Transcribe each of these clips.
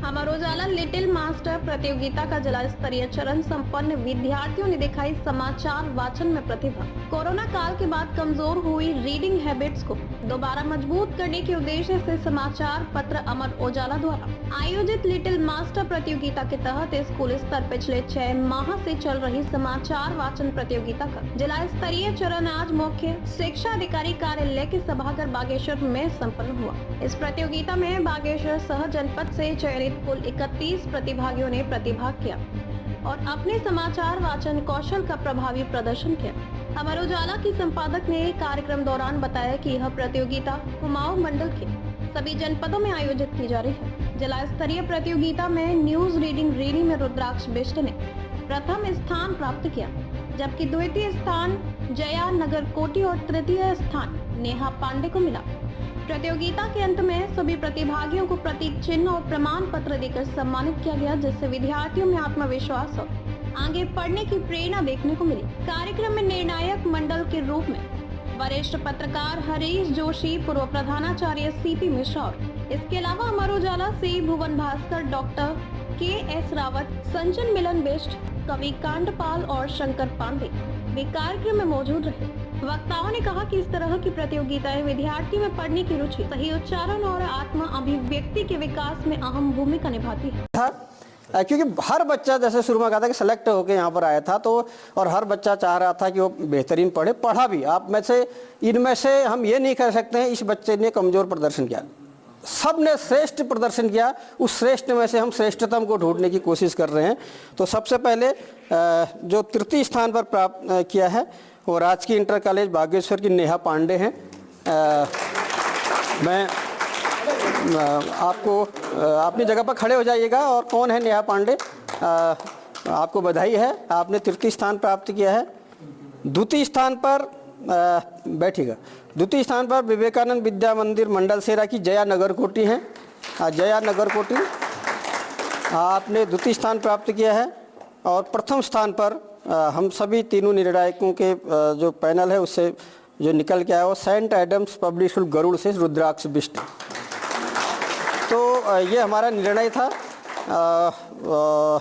Amar Ujala little master प्रतियोगिता का जिला स्तरीय चरण संपन्न, विद्यार्थियों ने दिखाई समाचार वाचन में प्रतिभा। कोरोना काल के बाद कमजोर हुई रीडिंग हैबिट्स को दोबारा मजबूत करने के उद्देश्य से समाचार पत्र अमर उजाला द्वारा आयोजित लिटिल मास्टर प्रतियोगिता के तहत स्कूल स्तर पिछले 6 माह से चल रही समाचार वाचन प्रतियोगिता का जिला स्तरीय चरण आज मुख्य शिक्षा अधिकारी कार्यालय के सभागार बागेश्वर में संपन्न हुआ। इस प्रतियोगिता में बागेश्वर सह जनपद से चयनित कुल 31 प्रतिभागियों ने प्रतिभाग किया और अपने समाचार वाचन कौशल का प्रभावी प्रदर्शन किया। अमर उजाला की संपादक ने कार्यक्रम दौरान बताया कि यह प्रतियोगिता कुमाऊं मंडल के सभी जनपदों में आयोजित की जा रही है। जिला स्तरीय प्रतियोगिता में न्यूज रीडिंग रीडी में रुद्राक्ष बिष्ट ने प्रथम स्थान प्राप्त किया, जबकि द्वितीय स्थान जया नगरकोटी और तृतीय स्थान नेहा पांडे को मिला। प्रतियोगिता के अंत में सभी प्रतिभागियों को प्रतीक चिन्ह और प्रमाण पत्र देकर सम्मानित किया गया, जिससे विद्यार्थियों में आत्मविश्वास और आगे पढ़ने की प्रेरणा देखने को मिली। कार्यक्रम में निर्णायक मंडल के रूप में वरिष्ठ पत्रकार हरीश जोशी, पूर्व प्रधानाचार्य सीपी मिश्रा और इसके अलावा अमर उजाला से भुवन भास्कर, डॉक्टर के.एस. रावत, संजन मिलन बिष्ट, कवि कांडपाल और शंकर पांडे भी कार्यक्रम में मौजूद रहे। वक्ताओं ने कहा कि इस तरह की प्रतियोगिताएं विद्यार्थी में पढ़ने की रुचि, सही उच्चारण और आत्म अभिव्यक्ति के विकास में अहम भूमिका निभाती है। क्योंकि हर बच्चा, जैसे शुरू में कहा था कि सेलेक्ट होकर यहाँ पर आया था, तो और हर बच्चा चाह रहा था कि वो बेहतरीन पढ़े, पढ़ा भी। आप में से इनमें से हम ये नहीं कह सकते हैं इस बच्चे ने कमजोर प्रदर्शन किया, सब ने श्रेष्ठ प्रदर्शन किया। उस श्रेष्ठ में से हम श्रेष्ठतम को ढूंढने की कोशिश कर रहे हैं। तो सबसे पहले जो तृतीय स्थान पर प्राप्त किया है वो राजकीय इंटर कॉलेज बागेश्वर की नेहा पांडे हैं। मैं आपको अपनी जगह पर खड़े हो जाइएगा। और कौन है नेहा पांडे? आपको बधाई है, आपने तृतीय स्थान प्राप्त किया है। द्वितीय स्थान पर बैठिएगा। द्वितीय स्थान पर विवेकानंद विद्या मंदिर मंडल सेरा की जया नगरकोटी हैं। जया नगरकोटी, आपने द्वितीय स्थान प्राप्त किया है। और प्रथम स्थान पर हम सभी तीनों निर्णायकों के जो पैनल है उससे जो निकल के आया वो Saint Adams Public School Garur से रुद्राक्ष बिष्ट। तो ये हमारा निर्णय था,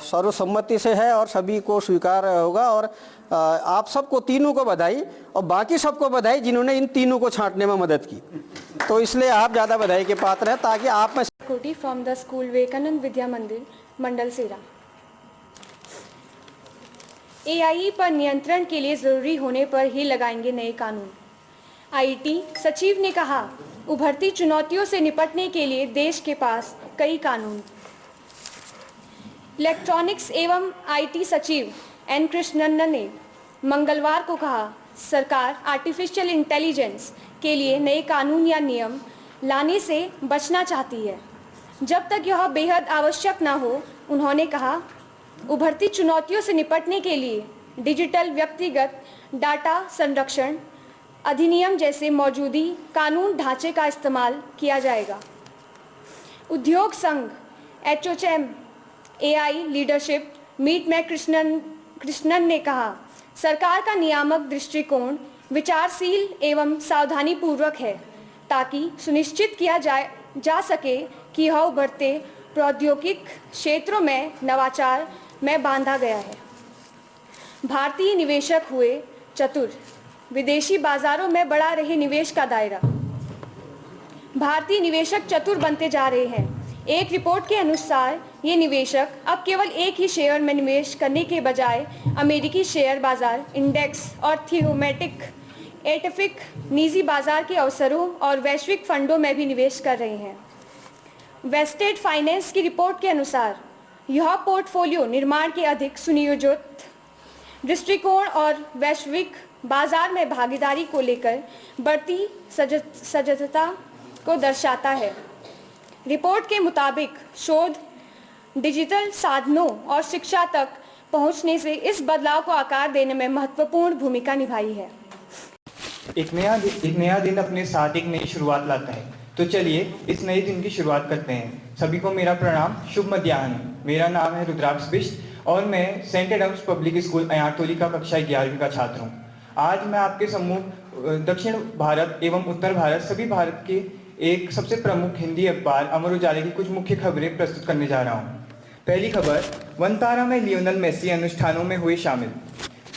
सर्वसम्मति से है और सभी को स्वीकार होगा। और आप सबको तीनों को बधाई और बाकी सबको बधाई जिन्होंने इन तीनों को छांटने में मदद की। तो इसलिए आप ज़्यादा बधाई के पात्र हैं, ताकि आप में कोटी फ्रॉम द स्कूल विवेकानंद विद्या मंदिर मंडल सेरा। एआई पर नियंत्रण के लिए ज़रूरी होने पर ही लगाएंगे नए कानून। आईटी सचिव ने कहा, उभरती चुनौतियों से निपटने के लिए देश के पास कई कानून। इलेक्ट्रॉनिक्स एवं आईटी सचिव एन कृष्णन ने मंगलवार को कहा, सरकार आर्टिफिशियल इंटेलिजेंस के लिए नए कानून या नियम लाने से बचना चाहती है, जब तक यह बेहद आवश्यक न हो। उन्होंने कहा, उभरती चुनौतियों से निपटने के लिए डिजिटल व्यक्तिगत डाटा संरक्षण अधिनियम जैसे मौजूदा कानून ढांचे का इस्तेमाल किया जाएगा। उद्योग संघ एचओएम एआई लीडरशिप मीट में कृष्णन ने कहा, सरकार का नियामक दृष्टिकोण विचारशील एवं सावधानीपूर्वक है, ताकि सुनिश्चित किया जा सके कि यह उभरते प्रौद्योगिक क्षेत्रों में नवाचार में बांधा गया है। भारतीय निवेशक हुए चतुर, विदेशी बाजारों में बढ़ा रहे निवेश का दायरा। भारतीय निवेशक चतुर बनते जा रहे हैं। एक रिपोर्ट के अनुसार ये निवेशक अब केवल एक ही शेयर में निवेश करने के बजाय अमेरिकी शेयर बाजार इंडेक्स और थीमेटिक एटफिक निजी बाजार के अवसरों और वैश्विक फंडों में भी निवेश कर रहे हैं। वेस्टेड फाइनेंस की रिपोर्ट के अनुसार यह पोर्टफोलियो निर्माण के अधिक सुनियोजित दृष्टिकोण और वैश्विक बाजार में भागीदारी को लेकर बढ़ती सजगता को दर्शाता है। रिपोर्ट के मुताबिक शोध, डिजिटल साधनों और शिक्षा तक पहुंचने से इस बदलाव को आकार देने में महत्वपूर्ण भूमिका निभाई है। एक नया दिन अपने साथ एक नई शुरुआत लाता है। तो चलिए इस नए दिन की शुरुआत करते हैं। सभी को मेरा प्रणाम, शुभ मध्याह्न। मेरा नाम है रुद्राक्ष बिष्ट और मैं सेंट एडम्स पब्लिक स्कूल अयारतोली का कक्षा 11वीं का छात्र हूँ। आज मैं आपके सम्मुख दक्षिण भारत एवं उत्तर भारत सभी भारत के एक सबसे प्रमुख हिंदी अखबार अमर उजाला की कुछ मुख्य खबरें प्रस्तुत करने जा रहा हूँ। पहली खबर, वनतारा में लियोनेल मेसी अनुष्ठानों में हुए शामिल।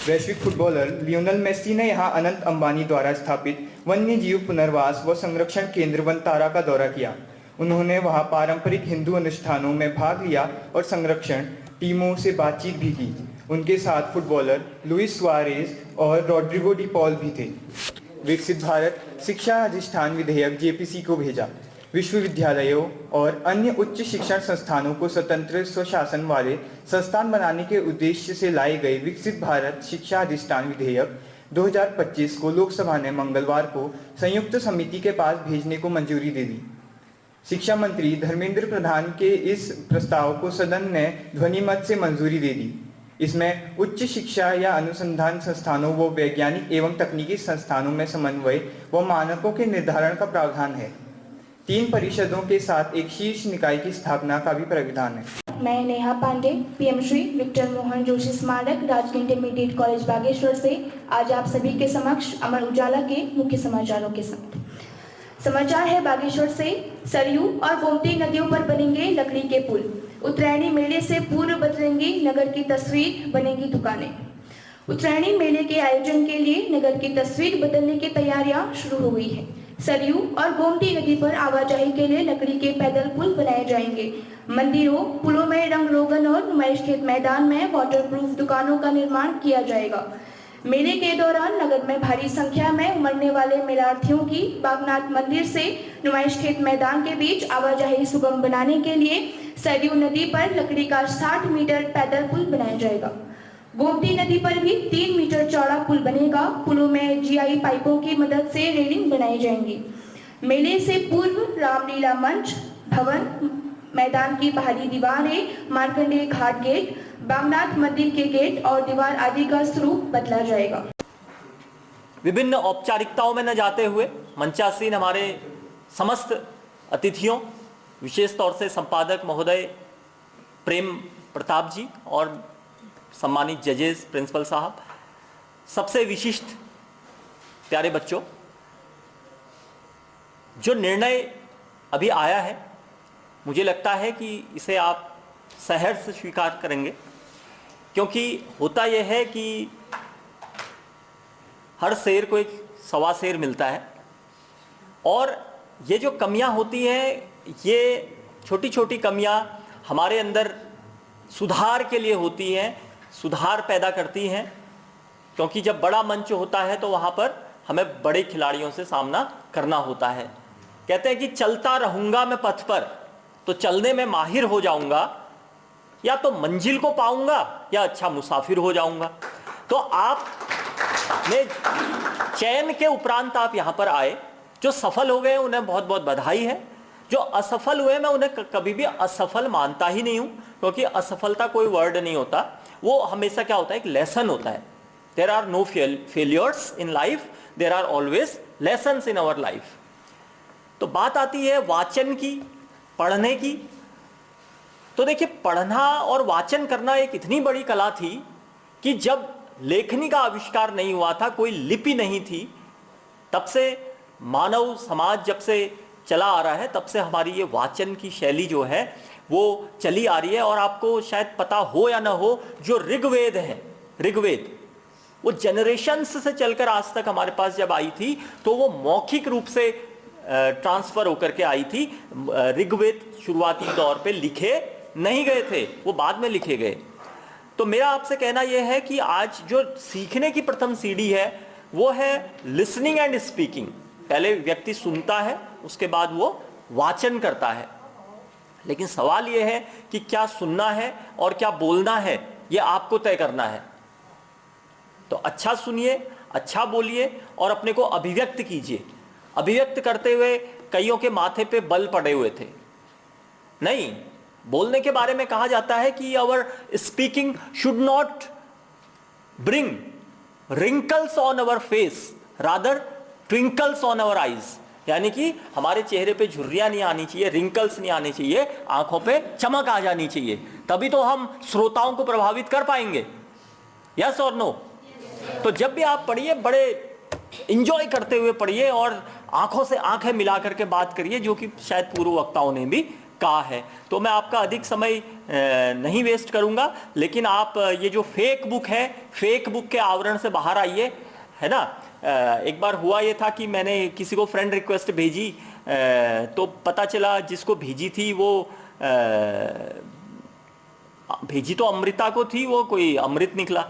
वैश्विक फुटबॉलर लियोनेल मेसी ने यहां अनंत अंबानी द्वारा स्थापित वन्य जीव पुनर्वास व संरक्षण केंद्र वनतारा का दौरा किया। उन्होंने वहां पारंपरिक हिंदू अनुष्ठानों में भाग लिया और संरक्षण टीमों से बातचीत भी की। उनके साथ फुटबॉलर लुइस सुआरेज और रॉड्रिगो डी पॉल भी थे। विकसित भारत शिक्षा अधिष्ठान विधेयक जेपीसी को भेजा। विश्वविद्यालयों और अन्य उच्च शिक्षण संस्थानों को स्वतंत्र स्वशासन वाले संस्थान बनाने के उद्देश्य से लाए गए विकसित भारत शिक्षा अधिष्ठान विधेयक 2025 को लोकसभा ने मंगलवार को संयुक्त समिति के पास भेजने को मंजूरी दे दी। शिक्षा मंत्री धर्मेंद्र प्रधान के इस प्रस्ताव को सदन ने ध्वनिमत से मंजूरी दे दी। इसमें उच्च शिक्षा या अनुसंधान संस्थानों व वैज्ञानिक एवं तकनीकी संस्थानों में समन्वय व मानकों के निर्धारण का प्रावधान है। 3 परिषदों के साथ एक शीर्ष निकाय की स्थापना का भी प्रावधान है। मैं नेहा पांडे, पीएम श्री विक्टर मोहन जोशी स्मारक राजकीय इंटरमीडिएट कॉलेज बागेश्वर से आज आप सभी के समक्ष अमर उजाला के मुख्य समाचारों के साथ। समाचार है बागेश्वर से। सरयू और गोमती नदियों पर बनेंगे लकड़ी के पुल। उत्तरायणी मेले से पूर्व बदलेंगी नगर की तस्वीर, बनेगी दुकानें। उत्तरायणी मेले के आयोजन के लिए नगर की तस्वीर बदलने की तैयारियां शुरू हो गई है। सरयू और गोमती नदी पर आवाजाही के लिए लकड़ी के पैदल पुल बनाए जाएंगे। मंदिरों, पुलों में रंग रोगन और नुमाइश खेत मैदान में वाटरप्रूफ दुकानों का निर्माण किया जाएगा। मेले के दौरान नगर में भारी संख्या में उमड़ने वाले मेलार्थियों की बागनाथ मंदिर से नुमाइश खेत मैदान के बीच आवाजाही सुगम बनाने के लिए सरयू नदी पर लकड़ी का 60 मीटर पैदल पुल बनाया जाएगा। गोमती नदी पर भी 3 मीटर चौड़ा पुल बनेगा। पुलों में जीआई पाइपों की मदद से रेलिंग बनाई जाएंगी। मेले से पूर्व रामलीला मंच, भवन, मैदान की बाहरी दीवारें, मार्कंडेय घाट गेट, बागनाथ मंदिर के गेट और दीवार आदि का स्वरूप बदला जाएगा। विभिन्न औपचारिकताओं में न जाते हुए मंचासीन हमारे समस्त अतिथियों, विशेष तौर से संपादक महोदय प्रेम प्रताप जी और सम्मानित जजेस, प्रिंसिपल साहब, सबसे विशिष्ट प्यारे बच्चों, जो निर्णय अभी आया है मुझे लगता है कि इसे आप सहर्ष स्वीकार करेंगे, क्योंकि होता यह है कि हर शेर को एक सवा शेर मिलता है और ये जो कमियां होती हैं, ये छोटी छोटी कमियां हमारे अंदर सुधार के लिए होती हैं, सुधार पैदा करती हैं। क्योंकि जब बड़ा मंच होता है तो वहाँ पर हमें बड़े खिलाड़ियों से सामना करना होता है। कहते हैं कि चलता रहूँगा मैं पथ पर तो चलने में माहिर हो जाऊँगा, या तो मंजिल को पाऊँगा या अच्छा मुसाफिर हो जाऊँगा। तो आप ने चयन के उपरांत आप यहाँ पर आए। जो सफल हो गए उन्हें बहुत बहुत बधाई है। जो असफल हुए मैं उन्हें कभी भी असफल मानता ही नहीं हूँ, क्योंकि असफलता कोई वर्ड नहीं होता, वो हमेशा क्या होता है, एक लेसन होता है। There are no failures in life, there are always lessons in our life. तो बात आती है वाचन की, पढ़ने की। तो देखिए, पढ़ना और वाचन करना एक इतनी बड़ी कला थी कि जब लेखनी का आविष्कार नहीं हुआ था, कोई लिपि नहीं थी, तब से मानव समाज जब से चला आ रहा है, तब से हमारी ये वाचन की शैली जो है वो चली आ रही है। और आपको शायद पता हो या ना हो, जो ऋग्वेद है, ऋग्वेद वो जनरेशंस से चलकर आज तक हमारे पास जब आई थी तो वो मौखिक रूप से ट्रांसफर होकर के आई थी। ऋग्वेद शुरुआती दौर पे लिखे नहीं गए थे, वो बाद में लिखे गए। तो मेरा आपसे कहना यह है कि आज जो सीखने की प्रथम सीढ़ी है वो है लिसनिंग एंड स्पीकिंग। पहले व्यक्ति सुनता है, उसके बाद वो वाचन करता है। लेकिन सवाल यह है कि क्या सुनना है और क्या बोलना है, ये आपको तय करना है। तो अच्छा सुनिए, अच्छा बोलिए और अपने को अभिव्यक्त कीजिए। अभिव्यक्त करते हुए कईयों के माथे पे बल पड़े हुए थे। नहीं, बोलने के बारे में कहा जाता है कि our speaking should not bring wrinkles on our face, rather twinkles on our eyes. यानी कि हमारे चेहरे पे झुर्रियां नहीं आनी चाहिए, रिंकल्स नहीं आनी चाहिए, आंखों पे चमक आ जानी चाहिए, तभी तो हम श्रोताओं को प्रभावित कर पाएंगे। यस और नो? तो जब भी आप पढ़िए, बड़े इंजॉय करते हुए पढ़िए और आंखों से आंखें मिला करके बात करिए, जो कि शायद पूर्व वक्ताओं ने भी कहा है। तो मैं आपका अधिक समय नहीं वेस्ट करूंगा, लेकिन आप ये जो फेक बुक है, फेक बुक के आवरण से बाहर आइए, है ना। एक बार हुआ ये था कि मैंने किसी को फ्रेंड रिक्वेस्ट भेजी, तो पता चला जिसको भेजी थी वो भेजी तो अमृता को थी, वो कोई अमृत निकला।